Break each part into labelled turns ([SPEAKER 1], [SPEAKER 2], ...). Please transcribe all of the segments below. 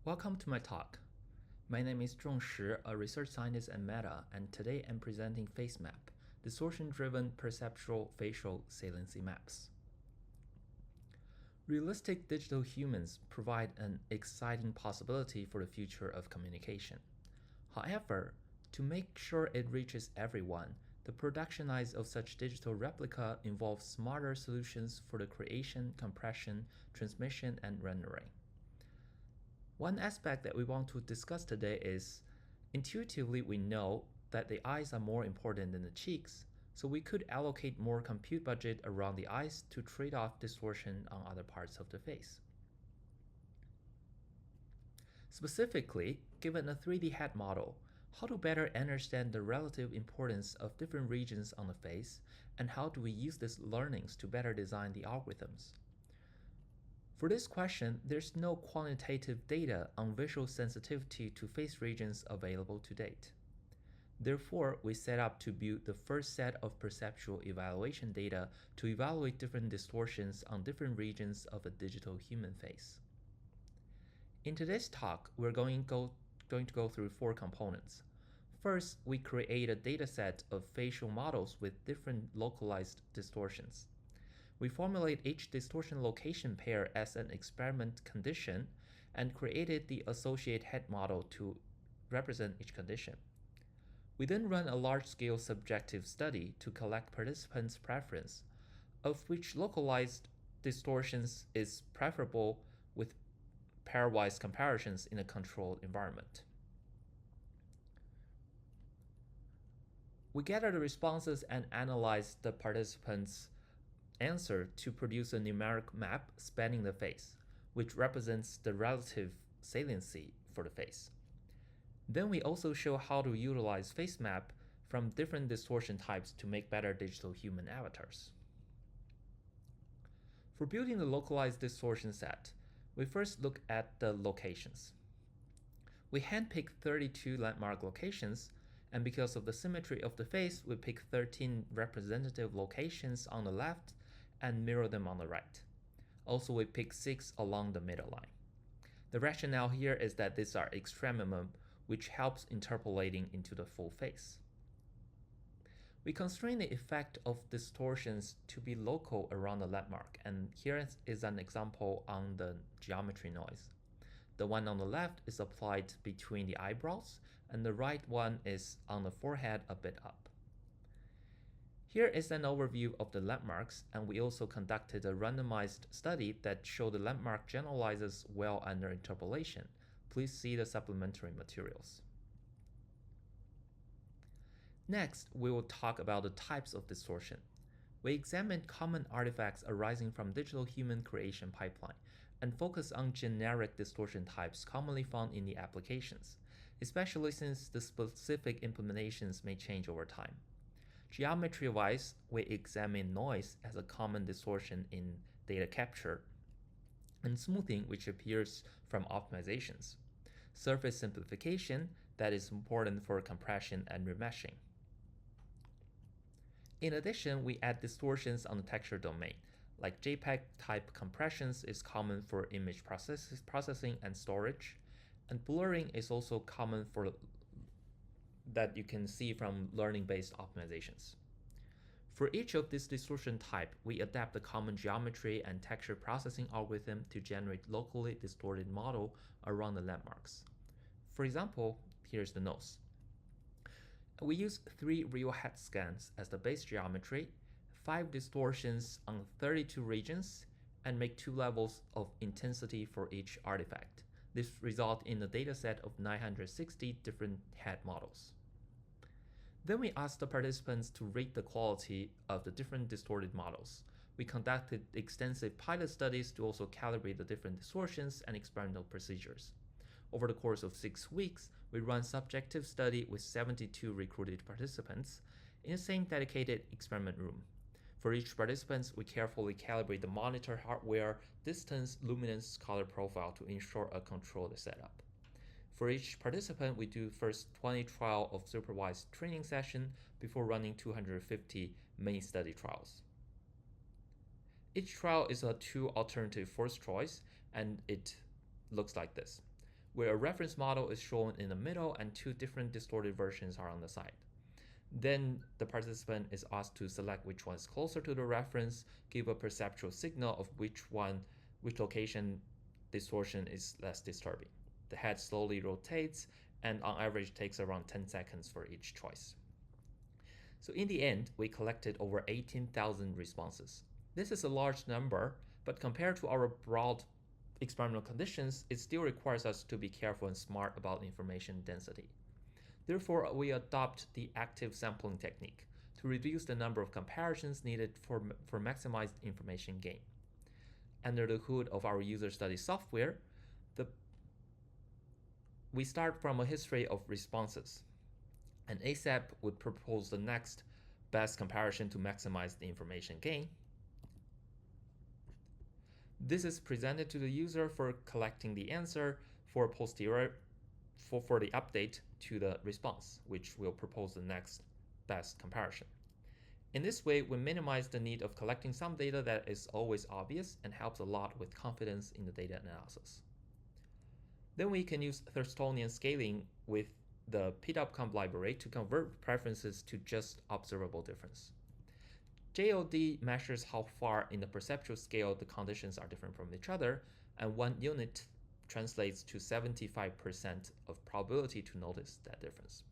[SPEAKER 1] Welcome to my talk. My name is Zhong Shi, a research scientist at Meta, and today I'm presenting FaceMap, Distortion-Driven Perceptual Facial Saliency Maps. Realistic digital humans provide an exciting possibility for the future of communication. However, to make sure it reaches everyone, the productionized of such digital replica involves smarter solutions for the creation, compression, transmission, and rendering. One aspect that we want to discuss today is, intuitively we know that the eyes are more important than the cheeks, so we could allocate more compute budget around the eyes to trade off distortion on other parts of the face. Specifically, given a 3D head model, how to better understand the relative importance of different regions on the face, and how do we use these learnings to better design the algorithms? For this question, there's no quantitative data on visual sensitivity to face regions available to date. Therefore, we set up to build the first set of perceptual evaluation data to evaluate different distortions on different regions of a digital human face. In today's talk, we're going to go through 4 components. First, we create a dataset of facial models with different localized distortions. We formulate each distortion location pair as an experiment condition and created the associated head model to represent each condition. We then run a large-scale subjective study to collect participants' preference, of which localized distortions is preferable with pairwise comparisons in a controlled environment. We gather the responses and analyze the participants' answer to produce a numeric map spanning the face, which represents the relative saliency for the face. Then we also show how to utilize FaceMap from different distortion types to make better digital human avatars. For building the localized distortion set, we first look at the locations. We handpick 32 landmark locations, and because of the symmetry of the face, we pick 13 representative locations on the left and mirror them on the right. Also, we pick 6 along the middle line. The rationale here is that these are extremum, which helps interpolating into the full face. We constrain the effect of distortions to be local around the landmark, and here is an example on the geometry noise. The one on the left is applied between the eyebrows, and the right one is on the forehead a bit up. Here is an overview of the landmarks, and we also conducted a randomized study that showed the landmark generalizes well under interpolation. Please see the supplementary materials. Next, we will talk about the types of distortion. We examined common artifacts arising from digital human creation pipeline and focus on generic distortion types commonly found in the applications, especially since the specific implementations may change over time. Geometry-wise, we examine noise as a common distortion in data capture, and smoothing, which appears from optimizations. Surface simplification, that is important for compression and remeshing. In addition, we add distortions on the texture domain, like JPEG-type compressions is common for image processing and storage, and blurring is also common for that you can see from learning-based optimizations. For each of these distortion type, we adapt the common geometry and texture processing algorithm to generate locally distorted model around the landmarks. For example, here's the nose. We use 3 real head scans as the base geometry, 5 distortions on 32 regions, and make 2 levels of intensity for each artifact. This results in a dataset of 960 different head models. Then we asked the participants to rate the quality of the different distorted models. We conducted extensive pilot studies to also calibrate the different distortions and experimental procedures. Over the course of 6 weeks, we run subjective study with 72 recruited participants in the same dedicated experiment room. For each participant, we carefully calibrate the monitor hardware, distance, luminance, color profile to ensure a controlled setup. For each participant, we do first 20 trial of supervised training session before running 250 main study trials. Each trial is a 2 alternative first choice, and it looks like this. where a reference model is shown in the middle and two different distorted versions are on the side. Then the participant is asked to select which one is closer to the reference, give a perceptual signal of which location distortion is less disturbing. The head slowly rotates and on average takes around 10 seconds for each choice. So in the end, we collected over 18,000 responses. This is a large number, but compared to our broad experimental conditions, it still requires us to be careful and smart about information density. Therefore, we adopt the active sampling technique to reduce the number of comparisons needed for maximized information gain. Under the hood of our user study software, we start from a history of responses, and ASAP would propose the next best comparison to maximize the information gain. This is presented to the user for collecting the answer for the update to the response, which will propose the next best comparison. In this way, we minimize the need of collecting some data that is always obvious and helps a lot with confidence in the data analysis. Then we can use Thursdonian scaling with the PDOPComp library to convert preferences to just observable difference. JOD measures how far in the perceptual scale the conditions are different from each other, and 1 unit translates to 75% of probability to notice that difference.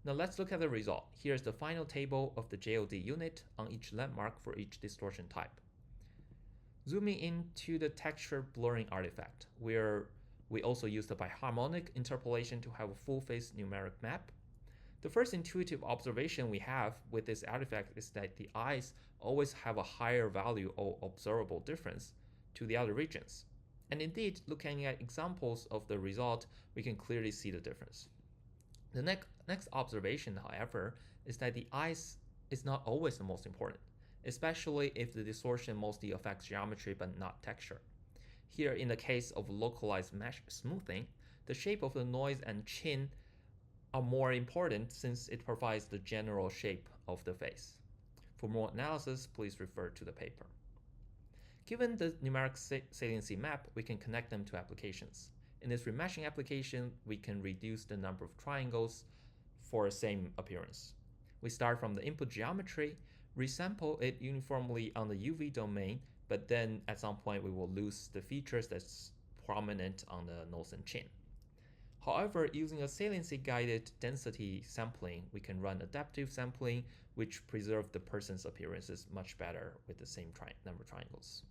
[SPEAKER 1] Now let's look at the result. Here's the final table of the JOD unit on each landmark for each distortion type. Zooming into the texture blurring artifact, where we also use the biharmonic interpolation to have a full-face numeric map. The first intuitive observation we have with this artifact is that the eyes always have a higher value or observable difference to the other regions. And indeed, looking at examples of the result, we can clearly see the difference. The next observation, however, is that the eyes is not always the most important, especially if the distortion mostly affects geometry but not texture. Here, in the case of localized mesh smoothing, the shape of the noise and chin are more important since it provides the general shape of the face. For more analysis, please refer to the paper. Given the numeric saliency map, we can connect them to applications. In this remeshing application, we can reduce the number of triangles for the same appearance. We start from the input geometry, resample it uniformly on the UV domain, but then at some point we will lose the features that's prominent on the nose and chin. However, using a saliency-guided density sampling, we can run adaptive sampling, which preserve the person's appearances much better with the same number of triangles.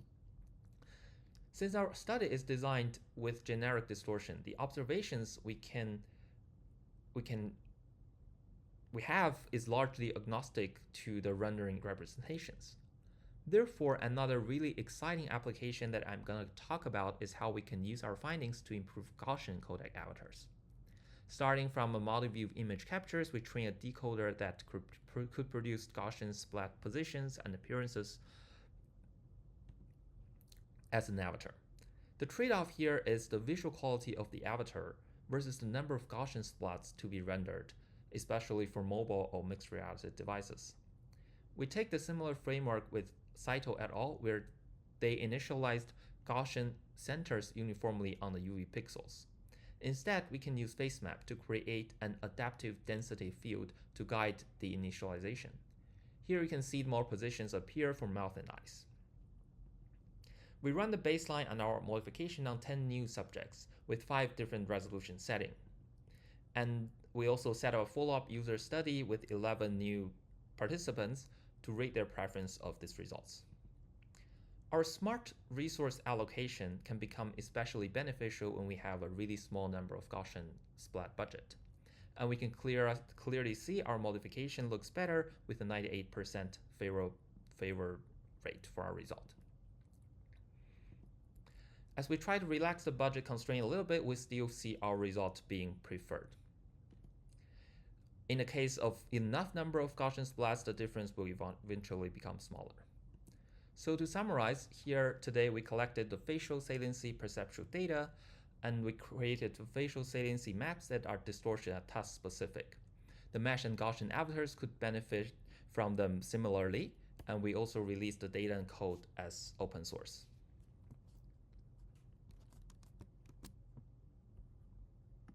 [SPEAKER 1] Since our study is designed with generic distortion, the observations we have is largely agnostic to the rendering representations. Therefore, another really exciting application that I'm going to talk about is how we can use our findings to improve Gaussian codec avatars. Starting from a model view image captures, we train a decoder that could produce Gaussian splat positions and appearances as an avatar. The trade-off here is the visual quality of the avatar versus the number of Gaussian splats to be rendered, especially for mobile or mixed reality devices. We take the similar framework with Saito et al., where they initialized Gaussian centers uniformly on the UV pixels. Instead, we can use FaceMap to create an adaptive density field to guide the initialization. Here you can see more positions appear for mouth and eyes. We run the baseline and our modification on 10 new subjects with 5 different resolution settings. And we also set up a follow-up user study with 11 new participants to rate their preference of these results. Our smart resource allocation can become especially beneficial when we have a really small number of Gaussian splat budget. And we can clearly see our modification looks better with a 98% favor rate for our result. As we try to relax the budget constraint a little bit, we still see our result being preferred. In the case of enough number of Gaussian splats, the difference will eventually become smaller. So to summarize, here today we collected the facial saliency perceptual data, and we created the facial saliency maps that are distortion and task specific. The mesh and Gaussian avatars could benefit from them similarly, and we also released the data and code as open source.